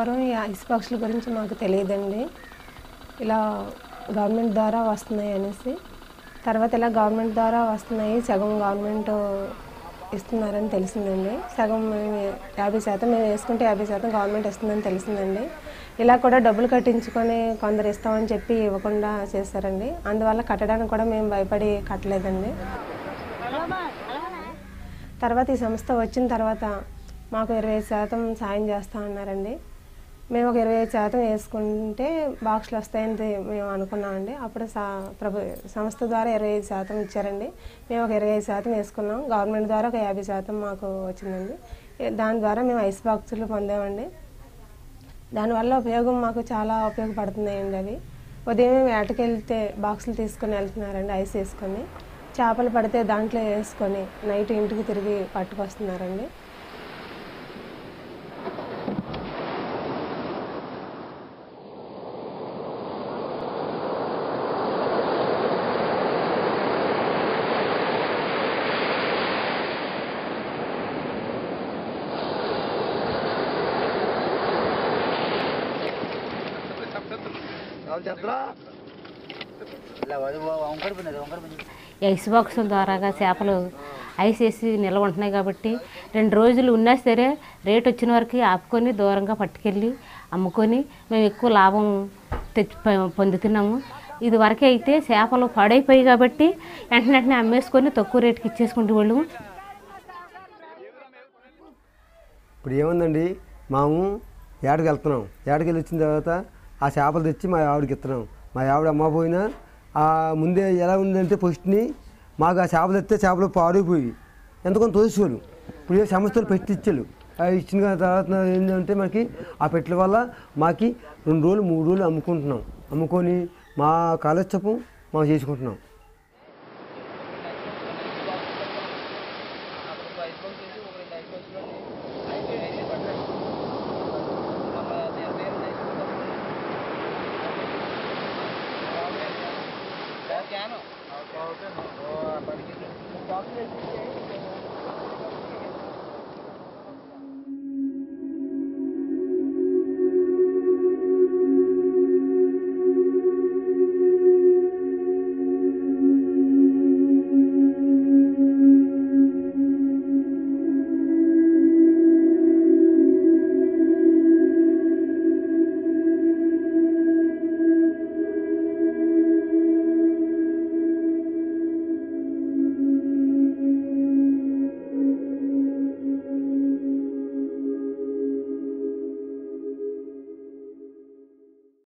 పూర్వం ఈ ఐస్ బాక్సుల గురించి మాకు తెలియదండి. ఇలా గవర్నమెంట్ ద్వారా వస్తున్నాయి అనేసి. తర్వాత ఇలా గవర్నమెంట్ ద్వారా వస్తున్నాయి, సగం గవర్నమెంట్ ఇస్తున్నారని తెలిసిందండి. సగం 50% మేము వేసుకుంటే 50% గవర్నమెంట్ ఇస్తుందని తెలిసిందండి. ఇలా కూడా డబ్బులు కట్టించుకొని కొందరు ఇస్తామని చెప్పి ఇవ్వకుండా చేశారండి. అందువల్ల కట్టడానికి కూడా మేము భయపడి కట్టలేదండి. తర్వాత ఈ సంస్థ వచ్చిన తర్వాత మాకు 25% సాయం చేస్తా అన్నారండి. మేము ఒక 25% వేసుకుంటే బాక్సులు వస్తాయని మేము అనుకున్నామండి. అప్పుడు సంస్థ ద్వారా 25% ఇచ్చారండి. మేము ఒక 25% వేసుకున్నాం. గవర్నమెంట్ ద్వారా ఒక 50% మాకు వచ్చిందండి. దాని ద్వారా మేము ఐస్ బాక్సులు పొందామండి. దానివల్ల ఉపయోగం మాకు చాలా ఉపయోగపడుతున్నాయండి. అవి ఉదయం వేటకెళ్తే బాక్సులు తీసుకొని వెళ్తున్నారండి, ఐస్ వేసుకొని. చేపలు పడితే దాంట్లో వేసుకొని నైట్ ఇంటికి తిరిగి పట్టుకొస్తున్నారండి. ఐస్ బాక్సుల ద్వారా చేపలు ఐస్ వేసి నిల్వ ఉంటున్నాయి కాబట్టి 2 రోజులు ఉన్నా సరే రేట్ వచ్చిన వరకు ఆపుకొని దూరంగా పట్టుకెళ్ళి అమ్ముకొని మేము ఎక్కువ లాభం పొందుతున్నాము. ఇది వరకే అయితే చేపలు పాడైపోయి కాబట్టి వెంటనే అమ్మేసుకొని తక్కువ రేటుకి ఇచ్చేసుకుంటే వాళ్ళు. ఇప్పుడు ఏముందండి, మేము ఏటకి వెళ్తున్నాం. ఏటకి వెళ్ళి వచ్చిన తర్వాత ఆ చేపలు తెచ్చి మా ఆవిడకి ఇస్తున్నాం. మా ఆవిడ అమ్మపోయినా ముందే ఎలా ఉందంటే ఫస్ట్ని మాకు ఆ చేపలు తెస్తే చేపలు పాడైపోయి ఎంతకొని తోసేవాళ్ళు. ఇప్పుడు ఏ సంస్థలు పెట్టి ఇచ్చారు. ఇచ్చిన తర్వాత ఏంటంటే మనకి ఆ పెట్టెల వల్ల మాకు 2 రోజులు 3 రోజులు అమ్ముకొని మా కాలక్షేపం మేము చేసుకుంటున్నాం.